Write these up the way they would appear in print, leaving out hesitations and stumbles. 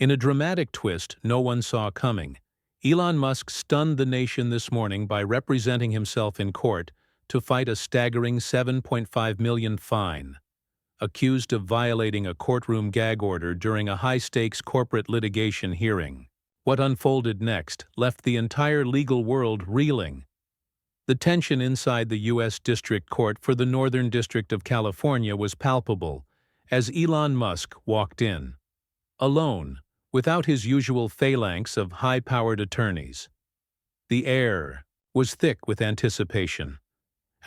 In a dramatic twist no one saw coming, Elon Musk stunned the nation this morning by representing himself in court to fight a staggering $7.5 million fine. Accused of violating a courtroom gag order during a high-stakes corporate litigation hearing. What unfolded next left the entire legal world reeling. The tension inside the U.S. District Court for the Northern District of California was palpable as Elon Musk walked in. Alone, without his usual phalanx of high-powered attorneys. The air was thick with anticipation.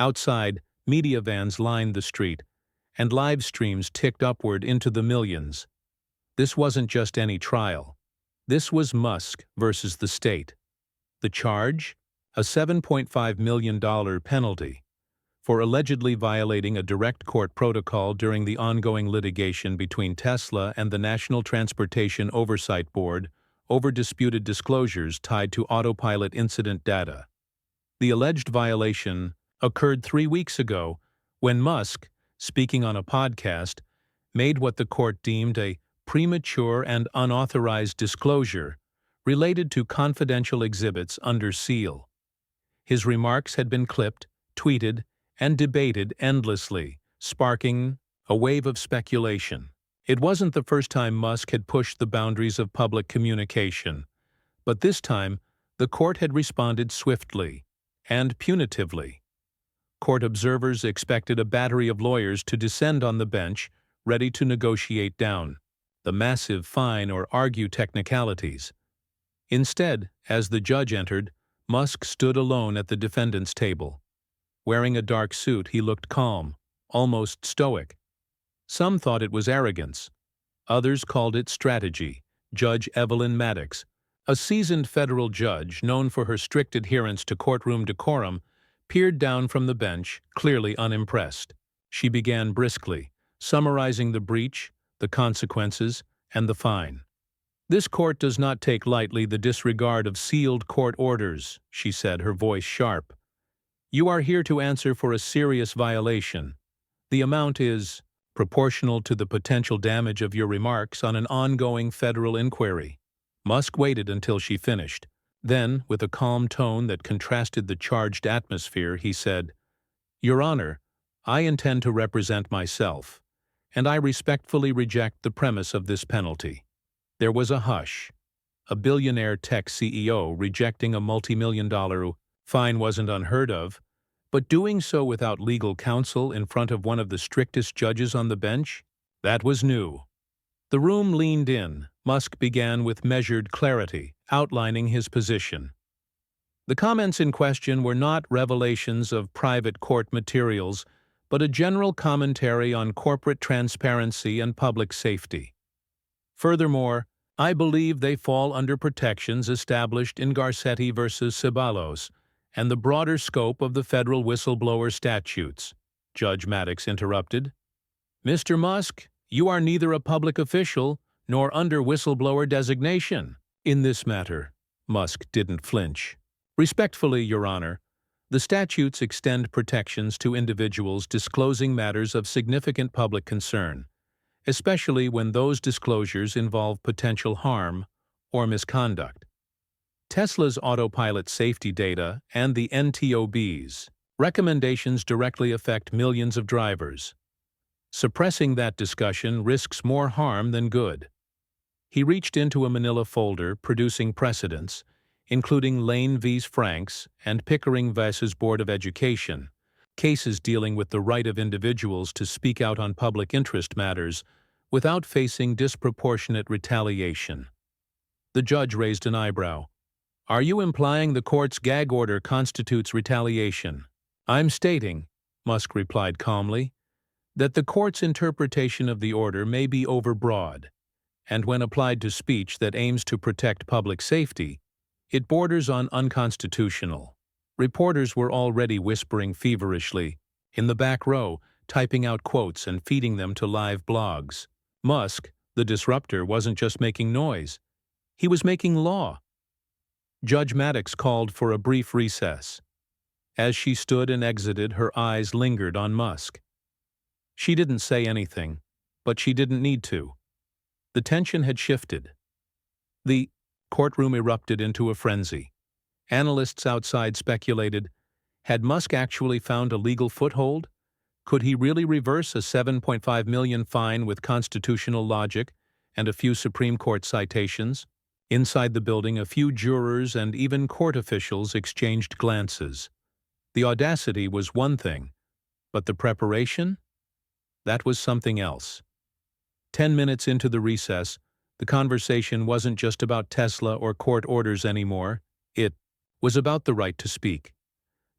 Outside, media vans lined the street, and live streams ticked upward into the millions. This wasn't just any trial. This was Musk versus the state. The charge? A $7.5 million penalty for allegedly violating a direct court protocol during the ongoing litigation between Tesla and the National Transportation Oversight Board over disputed disclosures tied to autopilot incident data. The alleged violation occurred 3 weeks ago when Musk, speaking on a podcast, made what the court deemed a premature and unauthorized disclosure related to confidential exhibits under seal. His remarks had been clipped, tweeted, and debated endlessly, sparking a wave of speculation. It wasn't the first time Musk had pushed the boundaries of public communication, but this time the court had responded swiftly and punitively. Court observers expected a battery of lawyers to descend on the bench, ready to negotiate down the massive fine or argue technicalities. Instead, as the judge entered, Musk stood alone at the defendant's table. Wearing a dark suit, he looked calm, almost stoic. Some thought it was arrogance. Others called it strategy. Judge Evelyn Maddox, a seasoned federal judge known for her strict adherence to courtroom decorum, peered down from the bench, clearly unimpressed. She began briskly, summarizing the breach, the consequences, and the fine. "This court does not take lightly the disregard of sealed court orders," she said, her voice sharp. "You are here to answer for a serious violation. The amount is proportional to the potential damage of your remarks on an ongoing federal inquiry." Musk waited until she finished. Then, with a calm tone that contrasted the charged atmosphere, he said, "Your Honor, I intend to represent myself, and I respectfully reject the premise of this penalty." There was a hush. A billionaire tech CEO rejecting a multi-million-dollar fine wasn't unheard of, but doing so without legal counsel in front of one of the strictest judges on the bench? That was new. The room leaned in. Musk began with measured clarity, outlining his position. The comments in question were not revelations of private court materials, but a general commentary on corporate transparency and public safety. Furthermore, I believe they fall under protections established in Garcetti v. Ceballos and the broader scope of the federal whistleblower statutes. Judge Maddox interrupted. "Mr. Musk, you are neither a public official nor under whistleblower designation." In this matter, Musk didn't flinch. "Respectfully, Your Honor, the statutes extend protections to individuals disclosing matters of significant public concern, especially when those disclosures involve potential harm or misconduct. Tesla's autopilot safety data and the NTOB's recommendations directly affect millions of drivers. Suppressing that discussion risks more harm than good." He reached into a manila folder, producing precedents, including Lane v. Franks and Pickering v. Board of Education, cases dealing with the right of individuals to speak out on public interest matters without facing disproportionate retaliation. The judge raised an eyebrow. "Are you implying the court's gag order constitutes retaliation?" "I'm stating," Musk replied calmly, "that the court's interpretation of the order may be overbroad, and when applied to speech that aims to protect public safety, it borders on unconstitutional." Reporters were already whispering feverishly, in the back row, typing out quotes and feeding them to live blogs. Musk, the disruptor, wasn't just making noise. He was making law. Judge Maddox called for a brief recess. As she stood and exited, her eyes lingered on Musk. She didn't say anything, but she didn't need to. The tension had shifted. The courtroom erupted into a frenzy. Analysts outside speculated, had Musk actually found a legal foothold? Could he really reverse a $7.5 million fine with constitutional logic and a few Supreme Court citations? Inside the building, a few jurors and even court officials exchanged glances. The audacity was one thing, but the preparation? That was something else. 10 minutes into the recess, the conversation wasn't just about Tesla or court orders anymore. It was about the right to speak,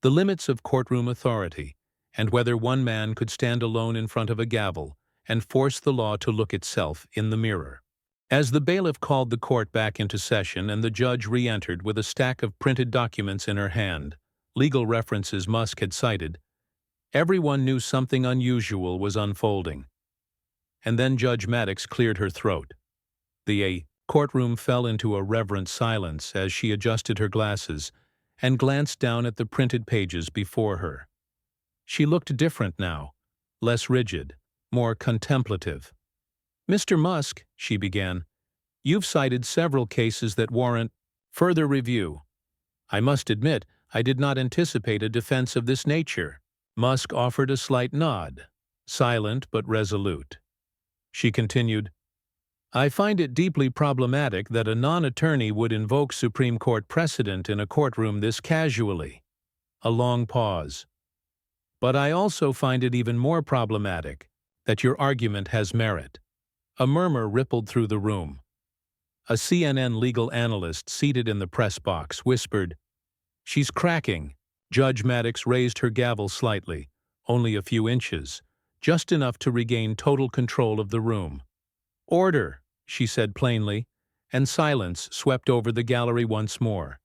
the limits of courtroom authority, and whether one man could stand alone in front of a gavel and force the law to look itself in the mirror. As the bailiff called the court back into session and the judge re-entered with a stack of printed documents in her hand, legal references Musk had cited, everyone knew something unusual was unfolding. And then Judge Maddox cleared her throat. The courtroom fell into a reverent silence as she adjusted her glasses and glanced down at the printed pages before her. She looked different now, less rigid, more contemplative. "Mr. Musk," she began, "you've cited several cases that warrant further review. I must admit, I did not anticipate a defense of this nature." Musk offered a slight nod, silent but resolute. She continued, "I find it deeply problematic that a non-attorney would invoke Supreme Court precedent in a courtroom this casually." A long pause. "But I also find it even more problematic that your argument has merit." A murmur rippled through the room. A CNN legal analyst seated in the press box whispered, "She's cracking." Judge Maddox raised her gavel slightly, only a few inches, just enough to regain total control of the room. "Order," she said plainly, and silence swept over the gallery once more.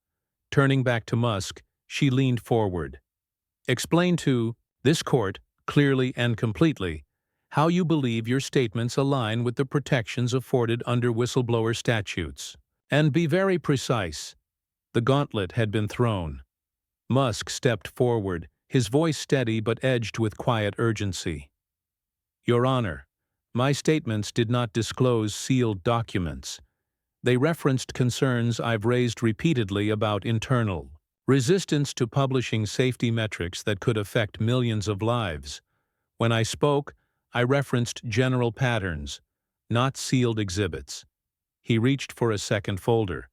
Turning back to Musk, she leaned forward. "Explain to this court, clearly and completely, how you believe your statements align with the protections afforded under whistleblower statutes. And be very precise." The gauntlet had been thrown. Musk stepped forward, his voice steady but edged with quiet urgency. "Your Honor, my statements did not disclose sealed documents. They referenced concerns I've raised repeatedly about internal resistance to publishing safety metrics that could affect millions of lives. When I spoke, I referenced general patterns, not sealed exhibits." He reached for a second folder.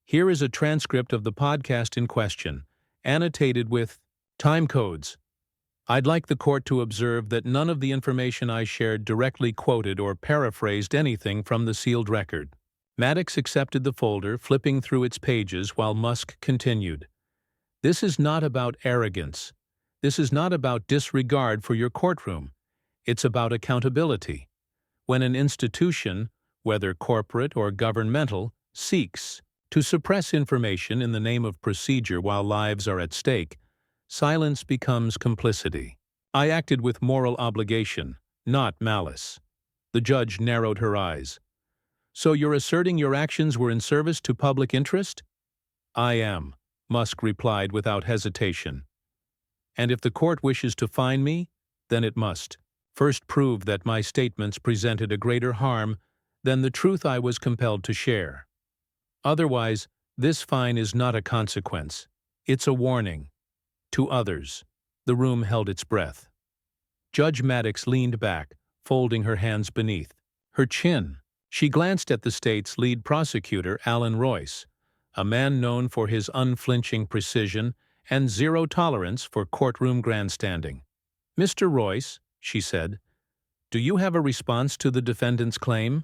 "Here is a transcript of the podcast in question, annotated with time codes. I'd like the court to observe that none of the information I shared directly quoted or paraphrased anything from the sealed record." Maddox accepted the folder, flipping through its pages while Musk continued, "This is not about arrogance. This is not about disregard for your courtroom. It's about accountability. When an institution, whether corporate or governmental, seeks to suppress information in the name of procedure while lives are at stake, silence becomes complicity. I acted with moral obligation, not malice." The judge narrowed her eyes. "So you're asserting your actions were in service to public interest?" "I am," Musk replied without hesitation. "And if the court wishes to fine me, then it must first prove that my statements presented a greater harm than the truth I was compelled to share. Otherwise, this fine is not a consequence. It's a warning. To others." The room held its breath. Judge Maddox leaned back, folding her hands beneath her chin. She glanced at the state's lead prosecutor, Alan Royce, a man known for his unflinching precision and zero tolerance for courtroom grandstanding. "Mr. Royce," she said, "do you have a response to the defendant's claim?"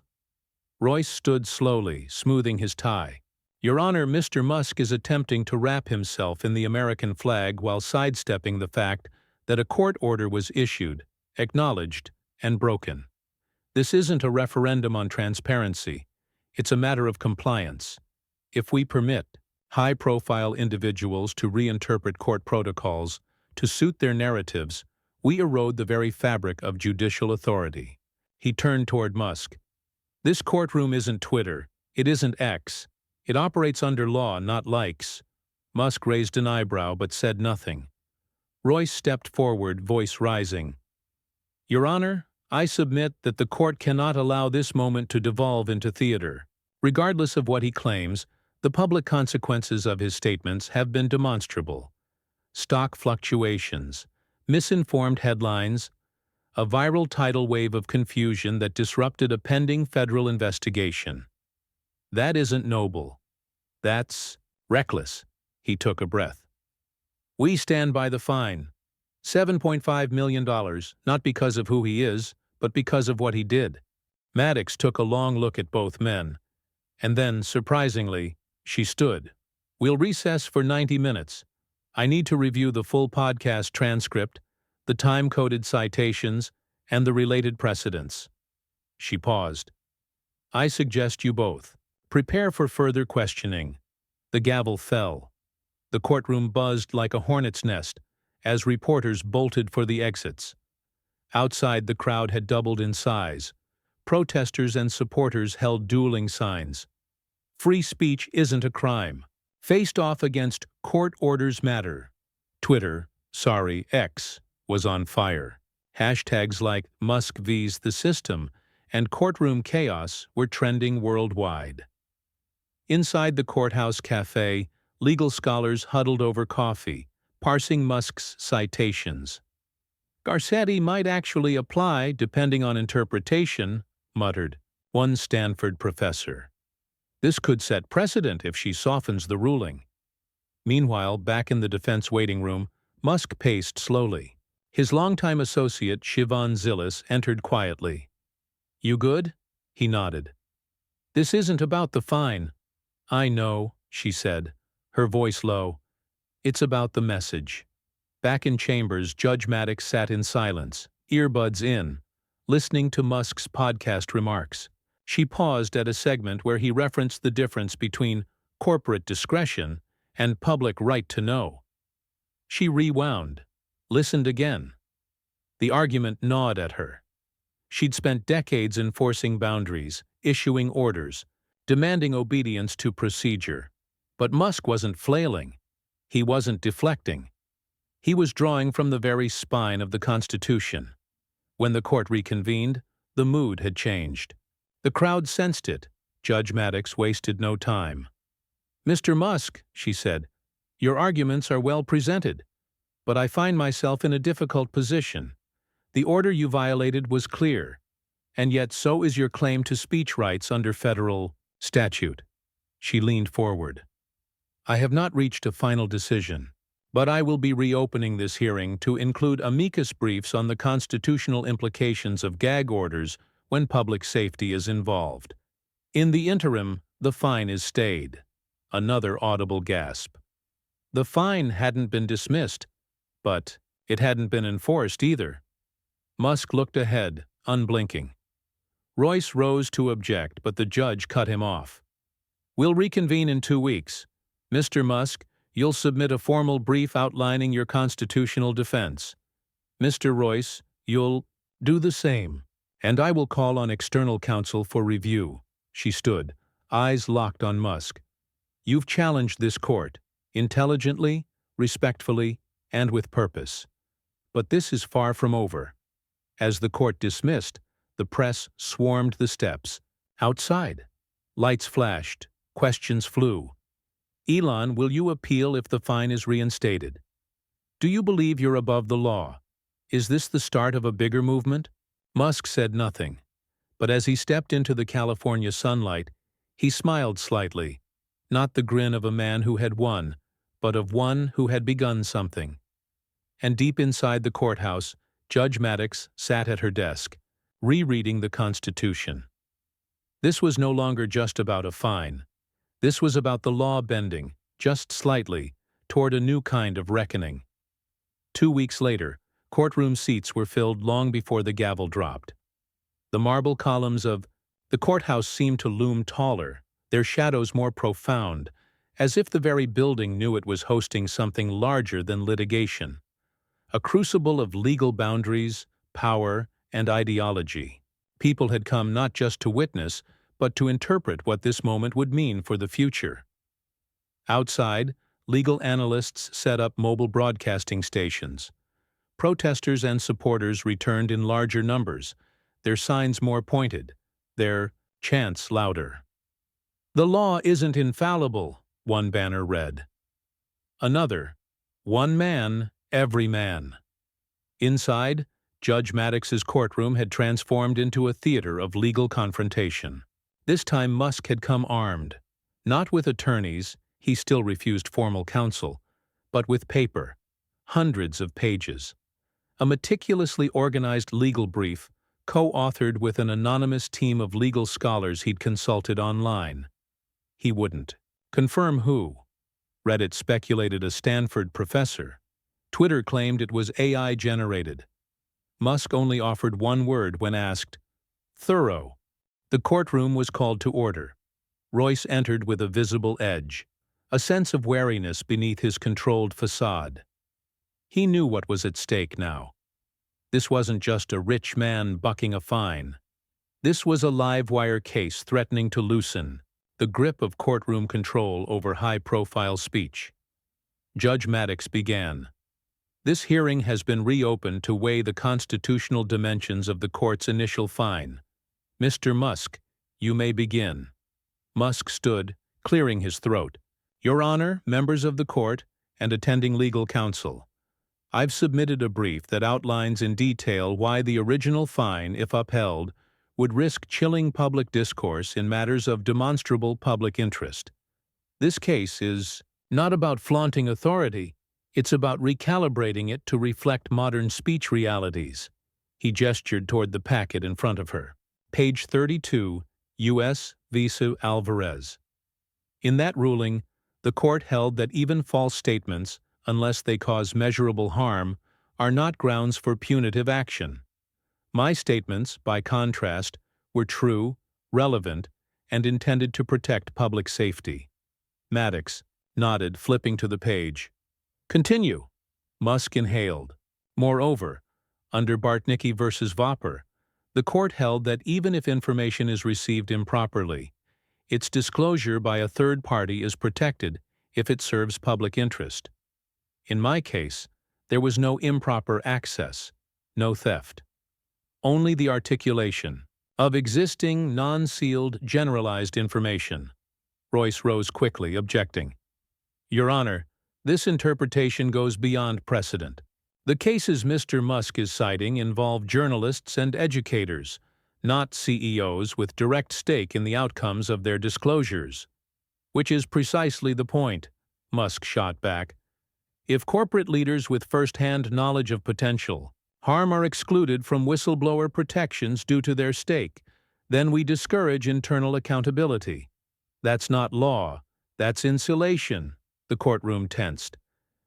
Royce stood slowly, smoothing his tie. "Your Honor, Mr. Musk is attempting to wrap himself in the American flag while sidestepping the fact that a court order was issued, acknowledged, and broken. This isn't a referendum on transparency. It's a matter of compliance. If we permit high-profile individuals to reinterpret court protocols to suit their narratives, we erode the very fabric of judicial authority." He turned toward Musk. "This courtroom isn't Twitter. It isn't X. It operates under law, not likes." Musk raised an eyebrow but said nothing. Royce stepped forward, voice rising. "Your Honor, I submit that the court cannot allow this moment to devolve into theater. Regardless of what he claims, the public consequences of his statements have been demonstrable. Stock fluctuations, misinformed headlines, a viral tidal wave of confusion that disrupted a pending federal investigation. That isn't noble. That's reckless. He took a breath. We stand by the fine. $7.5 million, not because of who he is, but because of what he did. Maddox took a long look at both men. And then, surprisingly, she stood. We'll recess for 90 minutes. I need to review the full podcast transcript, the time-coded citations, and the related precedents. She paused. I suggest you both prepare for further questioning. The gavel fell. The courtroom buzzed like a hornet's nest as reporters bolted for the exits. Outside, the crowd had doubled in size. Protesters and supporters held dueling signs. Free speech isn't a crime. Faced off against court orders matter. Twitter, sorry, X, was on fire. Hashtags like Musk vs. the system and courtroom chaos were trending worldwide. Inside the courthouse cafe, legal scholars huddled over coffee, parsing Musk's citations. Garcetti might actually apply depending on interpretation, muttered one Stanford professor. This could set precedent if she softens the ruling. Meanwhile, back in the defense waiting room, Musk paced slowly. His longtime associate, Siobhan Zillis, entered quietly. You good? He nodded. This isn't about the fine. I know, she said, her voice low. It's about the message. Back in chambers, Judge Maddox sat in silence, earbuds in, listening to Musk's podcast remarks. She paused at a segment where he referenced the difference between corporate discretion and public right to know. She rewound, listened again. The argument gnawed at her. She'd spent decades enforcing boundaries, issuing orders, demanding obedience to procedure. But Musk wasn't flailing. He wasn't deflecting. He was drawing from the very spine of the Constitution. When the court reconvened, the mood had changed. The crowd sensed it. Judge Maddox wasted no time. Mr. Musk, she said, your arguments are well presented, but I find myself in a difficult position. The order you violated was clear, and yet so is your claim to speech rights under federal statute. She leaned forward. I have not reached a final decision, but I will be reopening this hearing to include amicus briefs on the constitutional implications of gag orders when public safety is involved. In the interim, the fine is stayed. Another audible gasp. The fine hadn't been dismissed, but it hadn't been enforced either. Musk looked ahead, unblinking. Royce rose to object, but the judge cut him off. We'll reconvene in 2 weeks. Mr. Musk, you'll submit a formal brief outlining your constitutional defense. Mr. Royce, you'll do the same. And I will call on external counsel for review. She stood, eyes locked on Musk. You've challenged this court, intelligently, respectfully, and with purpose. But this is far from over. As the court dismissed, the press swarmed the steps. Outside, lights flashed, questions flew. Elon, will you appeal if the fine is reinstated? Do you believe you're above the law? Is this the start of a bigger movement? Musk said nothing, but as he stepped into the California sunlight, he smiled slightly, not the grin of a man who had won, but of one who had begun something. And deep inside the courthouse, Judge Maddox sat at her desk, rereading the Constitution. This was no longer just about a fine. This was about the law bending, just slightly, toward a new kind of reckoning. 2 weeks later, courtroom seats were filled long before the gavel dropped. The marble columns of the courthouse seemed to loom taller, their shadows more profound, as if the very building knew it was hosting something larger than litigation. A crucible of legal boundaries, power, and ideology. People had come not just to witness, but to interpret what this moment would mean for the future. Outside, legal analysts set up mobile broadcasting stations. Protesters and supporters returned in larger numbers, their signs more pointed, their chants louder. "The law isn't infallible," one banner read. Another, "One man, every man." Inside, Judge Maddox's courtroom had transformed into a theater of legal confrontation. This time Musk had come armed. Not with attorneys, he still refused formal counsel, but with paper. Hundreds of pages. A meticulously organized legal brief, co-authored with an anonymous team of legal scholars he'd consulted online. He wouldn't. Confirm who? Reddit speculated a Stanford professor. Twitter claimed it was AI-generated. Musk only offered one word when asked: thorough. The courtroom was called to order. Royce entered with a visible edge, a sense of wariness beneath his controlled facade. He knew what was at stake now. This wasn't just a rich man bucking a fine. This was a live-wire case threatening to loosen the grip of courtroom control over high-profile speech. Judge Maddox began. "This hearing has been reopened to weigh the constitutional dimensions of the court's initial fine. Mr. Musk, you may begin." Musk stood, clearing his throat. "Your Honor, members of the court, and attending legal counsel, I've submitted a brief that outlines in detail why the original fine, if upheld, would risk chilling public discourse in matters of demonstrable public interest. This case is not about flaunting authority, it's about recalibrating it to reflect modern speech realities." He gestured toward the packet in front of her. Page 32, U.S. v. Alvarez. In that ruling, the court held that even false statements, unless they cause measurable harm, are not grounds for punitive action. My statements, by contrast, were true, relevant, and intended to protect public safety. Maddox nodded, flipping to the page. "Continue." Musk inhaled. Moreover, under Bartnicki v. Vopper, the court held that even if information is received improperly, its disclosure by a third party is protected if it serves public interest. In my case, there was no improper access, no theft. Only the articulation of existing, non-sealed, generalized information. Royce rose quickly, objecting. "Your Honor, this interpretation goes beyond precedent. The cases Mr. Musk is citing involve journalists and educators, not CEOs with direct stake in the outcomes of their disclosures." "Which is precisely the point," Musk shot back. "If corporate leaders with first-hand knowledge of potential harm are excluded from whistleblower protections due to their stake, then we discourage internal accountability. That's not law, that's insulation." The courtroom tensed.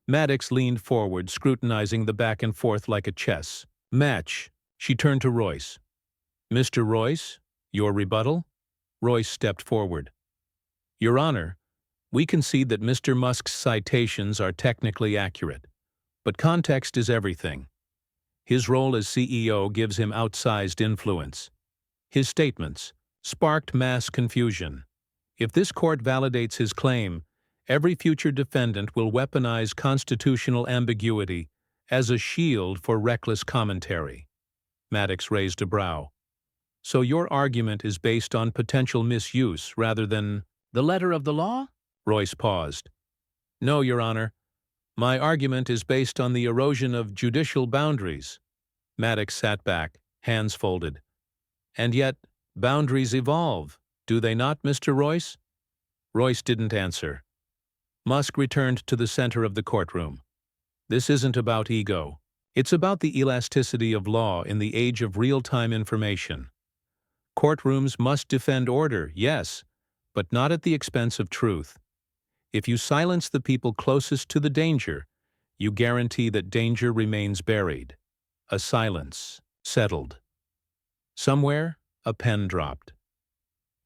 Maddox leaned forward, scrutinizing the back and forth like a chess match. She turned to Royce. "Mr. Royce, your rebuttal?" Royce stepped forward. "Your Honor, we concede that Mr. Musk's citations are technically accurate, but context is everything. His role as CEO gives him outsized influence. His statements sparked mass confusion. If this court validates his claim, every future defendant will weaponize constitutional ambiguity as a shield for reckless commentary." Maddox raised a brow. "So your argument is based on potential misuse rather than the letter of the law?" Royce paused. "No, Your Honor. My argument is based on the erosion of judicial boundaries." Maddox sat back, hands folded. "And yet, boundaries evolve, do they not, Mr. Royce?" Royce didn't answer. Musk returned to the center of the courtroom. "This isn't about ego. It's about the elasticity of law in the age of real-time information. Courtrooms must defend order, yes, but not at the expense of truth. If you silence the people closest to the danger, you guarantee that danger remains buried." A silence settled. Somewhere, a pen dropped.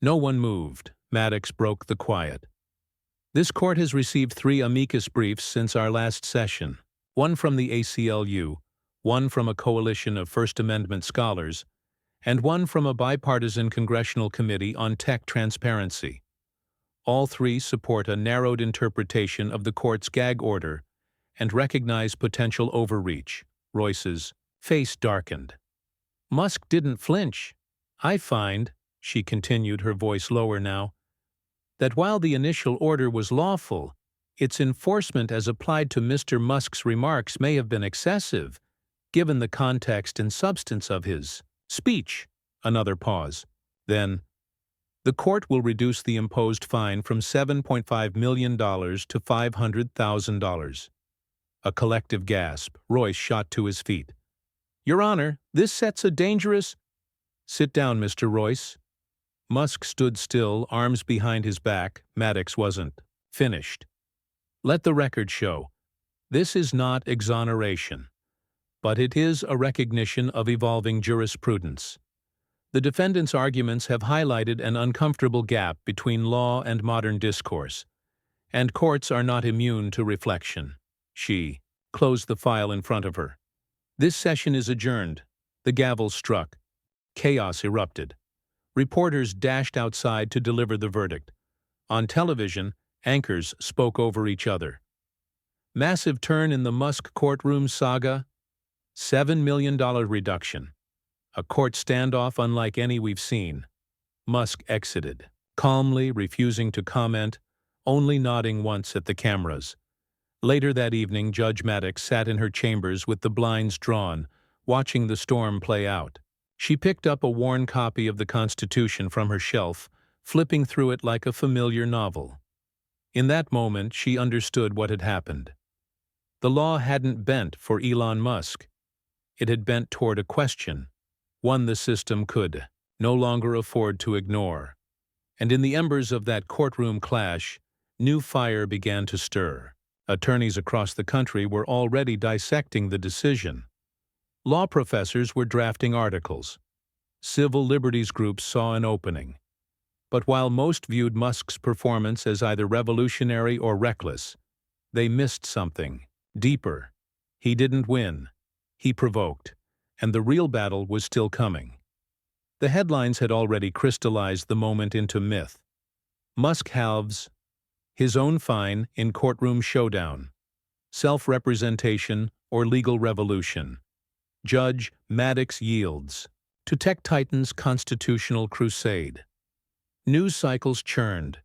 No one moved. Maddox broke the quiet. "This court has received 3 amicus briefs since our last session. One from the ACLU, one from a coalition of First Amendment scholars, and one from a bipartisan congressional committee on tech transparency. All 3 support a narrowed interpretation of the court's gag order and recognize potential overreach." Royce's face darkened. Musk didn't flinch. "I find," she continued, her voice lower now, that while the initial order was lawful, its enforcement as applied to Mr. Musk's remarks may have been excessive, given the context and substance of his speech. Another pause. Then, the court will reduce the imposed fine from $7.5 million to $500,000. A collective gasp. Royce shot to his feet. Your Honor, this sets a dangerous— Sit down, Mr. Royce. Musk stood still, arms behind his back. Maddox wasn't finished. Let the record show. This is not exoneration, but it is a recognition of evolving jurisprudence. The defendant's arguments have highlighted an uncomfortable gap between law and modern discourse, and courts are not immune to reflection. She closed the file in front of her. This session is adjourned. The gavel struck. Chaos erupted. Reporters dashed outside to deliver the verdict. On television, anchors spoke over each other. Massive turn in the Musk courtroom saga. $7 million reduction. A court standoff unlike any we've seen. Musk exited, calmly refusing to comment, only nodding once at the cameras. Later that evening, Judge Maddox sat in her chambers with the blinds drawn, watching the storm play out. She picked up a worn copy of the Constitution from her shelf, flipping through it like a familiar novel. In that moment, she understood what had happened. The law hadn't bent for Elon Musk. It had bent toward a question, one the system could no longer afford to ignore. And in the embers of that courtroom clash, new fire began to stir. Attorneys across the country were already dissecting the decision. Law professors were drafting articles. Civil liberties groups saw an opening. But while most viewed Musk's performance as either revolutionary or reckless, they missed something deeper. He didn't win. He provoked, and the real battle was still coming. The headlines had already crystallized the moment into myth. Musk halves his own fine in courtroom showdown. Self-representation or legal revolution. Judge Maddox yields to tech titans' constitutional crusade. News cycles churned,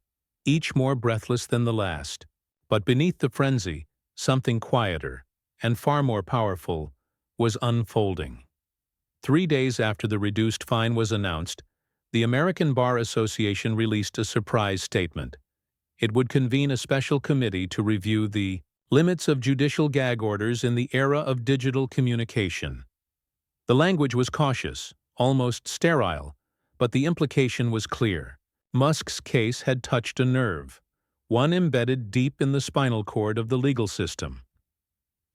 each more breathless than the last. But beneath the frenzy, something quieter and far more powerful was unfolding. 3 days after the reduced fine was announced, the American Bar Association released a surprise statement. It would convene a special committee to review the limits of judicial gag orders in the era of digital communication. The language was cautious, almost sterile, but the implication was clear. Musk's case had touched a nerve, one embedded deep in the spinal cord of the legal system.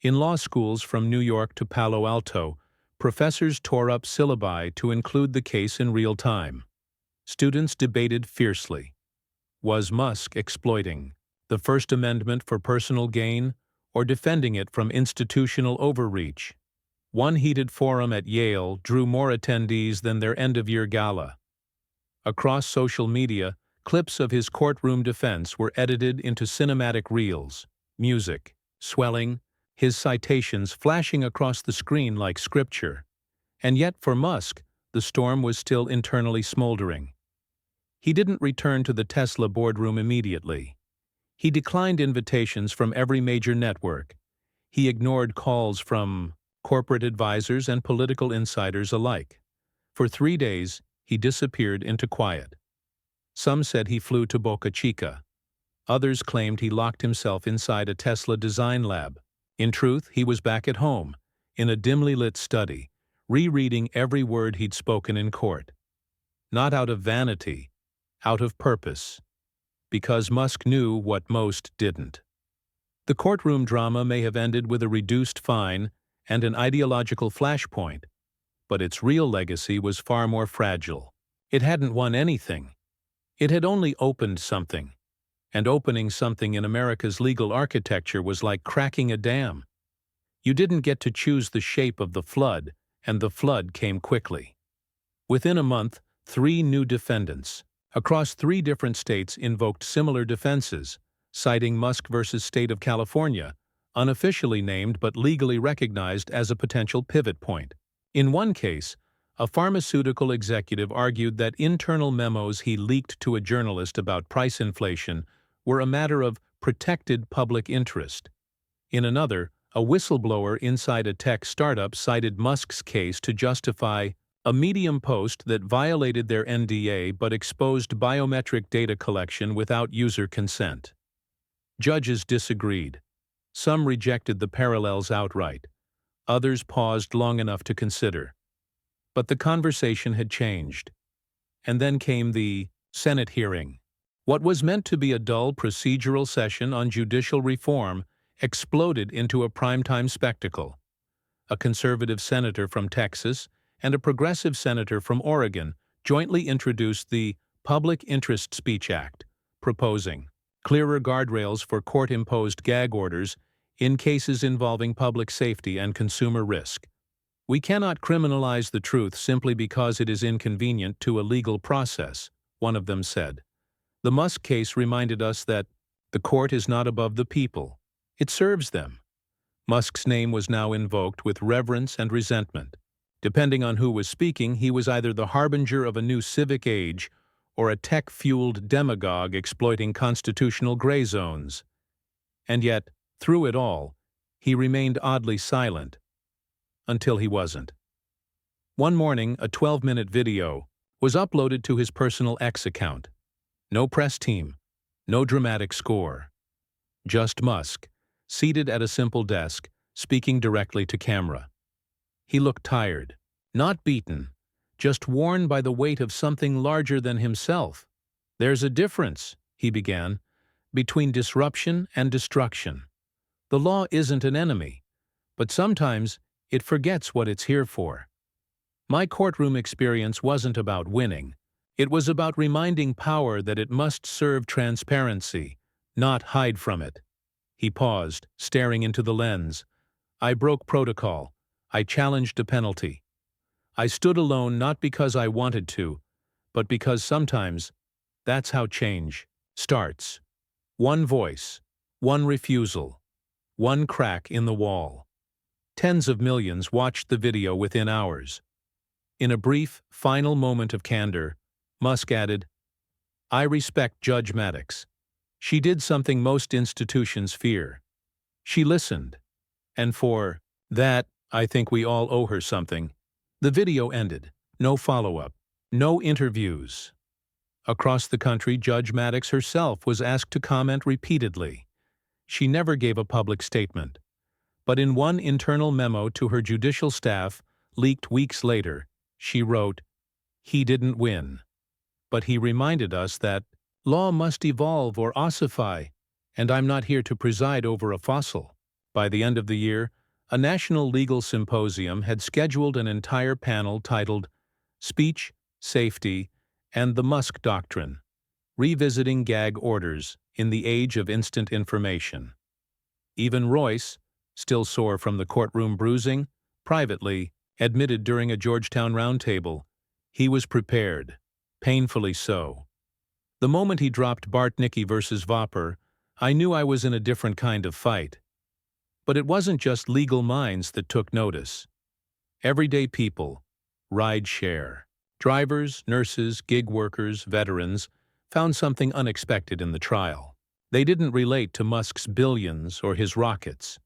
In law schools from New York to Palo Alto, professors tore up syllabi to include the case in real time. Students debated fiercely. Was Musk exploiting the First Amendment for personal gain or defending it from institutional overreach? One heated forum at Yale drew more attendees than their end-of-year gala. Across social media, clips of his courtroom defense were edited into cinematic reels, music swelling, his citations flashing across the screen like scripture. And yet for Musk, the storm was still internally smoldering. He didn't return to the Tesla boardroom immediately. He declined invitations from every major network. He ignored calls from corporate advisors and political insiders alike. For 3 days, he disappeared into quiet. Some said he flew to Boca Chica. Others claimed he locked himself inside a Tesla design lab. In truth, he was back at home, in a dimly lit study, rereading every word he'd spoken in court. Not out of vanity, out of purpose. Because Musk knew what most didn't. The courtroom drama may have ended with a reduced fine and an ideological flashpoint, but its real legacy was far more fragile. It hadn't won anything. It had only opened something. And opening something in America's legal architecture was like cracking a dam. You didn't get to choose the shape of the flood, and the flood came quickly. Within a month, 3 new defendants, across 3 different states, invoked similar defenses, citing Musk versus State of California, unofficially named but legally recognized as a potential pivot point. In one case, A pharmaceutical executive argued that internal memos he leaked to a journalist about price inflation were a matter of protected public interest. In another, a whistleblower inside a tech startup cited Musk's case to justify a Medium post that violated their NDA but exposed biometric data collection without user consent. Judges disagreed. Some rejected the parallels outright. Others paused long enough to consider. But the conversation had changed. And then came the Senate hearing. What was meant to be a dull procedural session on judicial reform exploded into a primetime spectacle. A conservative senator from Texas and a progressive senator from Oregon jointly introduced the Public Interest Speech Act, proposing clearer guardrails for court-imposed gag orders in cases involving public safety and consumer risk. We cannot criminalize the truth simply because it is inconvenient to a legal process, one of them said. The Musk case reminded us that the court is not above the people. It serves them. Musk's name was now invoked with reverence and resentment. Depending on who was speaking, he was either the harbinger of a new civic age or a tech-fueled demagogue exploiting constitutional gray zones. And yet, through it all, he remained oddly silent. Until he wasn't. One morning, a 12-minute video was uploaded to his personal X account. No press team, no dramatic score. Just Musk, seated at a simple desk, speaking directly to camera. He looked tired, not beaten, just worn by the weight of something larger than himself. "There's a difference," he began, "between disruption and destruction. The law isn't an enemy, but sometimes it forgets what it's here for. My courtroom experience wasn't about winning. It was about reminding power that it must serve transparency, not hide from it." He paused, staring into the lens. "I broke protocol. I challenged a penalty. I stood alone not because I wanted to, but because sometimes that's how change starts. One voice, one refusal, one crack in the wall." Tens of millions watched the video within hours. In a brief, final moment of candor, Musk added, "I respect Judge Maddox. She did something most institutions fear. She listened. And for that, I think we all owe her something." The video ended. No follow-up. No interviews. Across the country, Judge Maddox herself was asked to comment repeatedly. She never gave a public statement. But in one internal memo to her judicial staff, leaked weeks later, she wrote, "He didn't win. But he reminded us that law must evolve or ossify, and I'm not here to preside over a fossil." By the end of the year, a national legal symposium had scheduled an entire panel titled Speech, Safety, and the Musk Doctrine, Revisiting Gag Orders in the Age of Instant Information. Even Royce, still sore from the courtroom bruising, privately admitted during a Georgetown roundtable he was prepared, painfully so. "The moment he dropped Bartnicki versus Vopper, I knew I was in a different kind of fight." But it wasn't just legal minds that took notice. Everyday people, ride-share, drivers, nurses, gig workers, veterans, found something unexpected in the trial. They didn't relate to Musk's billions or his rockets.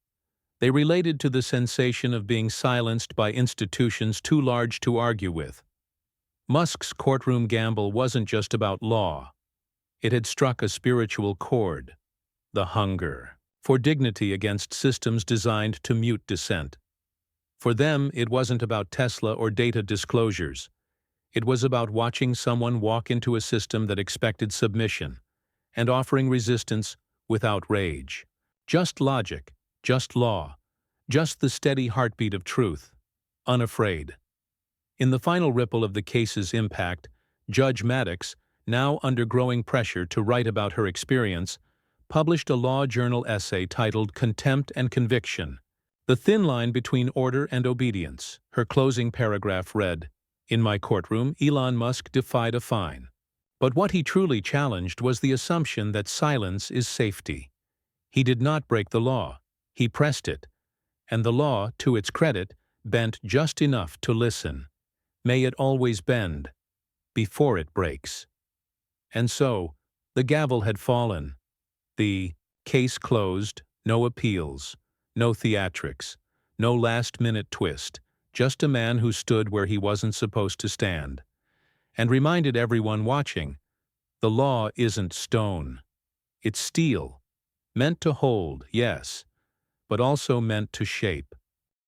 They related to the sensation of being silenced by institutions too large to argue with. Musk's courtroom gamble wasn't just about law. It had struck a spiritual chord, the hunger for dignity against systems designed to mute dissent. For them, it wasn't about Tesla or data disclosures. It was about watching someone walk into a system that expected submission and offering resistance without rage. Just logic, just law, just the steady heartbeat of truth, unafraid. In the final ripple of the case's impact, Judge Maddox, now under growing pressure to write about her experience, published a law journal essay titled Contempt and Conviction, the thin line between order and obedience. Her closing paragraph read, "In my courtroom, Elon Musk defied a fine. But what he truly challenged was the assumption that silence is safety. He did not break the law. He pressed it. And the law, to its credit, bent just enough to listen. May it always bend, before it breaks. And so, the gavel had fallen. The case closed, no appeals, no theatrics, no last-minute twist, just a man who stood where he wasn't supposed to stand, and reminded everyone watching, the law isn't stone. It's steel, meant to hold, yes, but also meant to shape.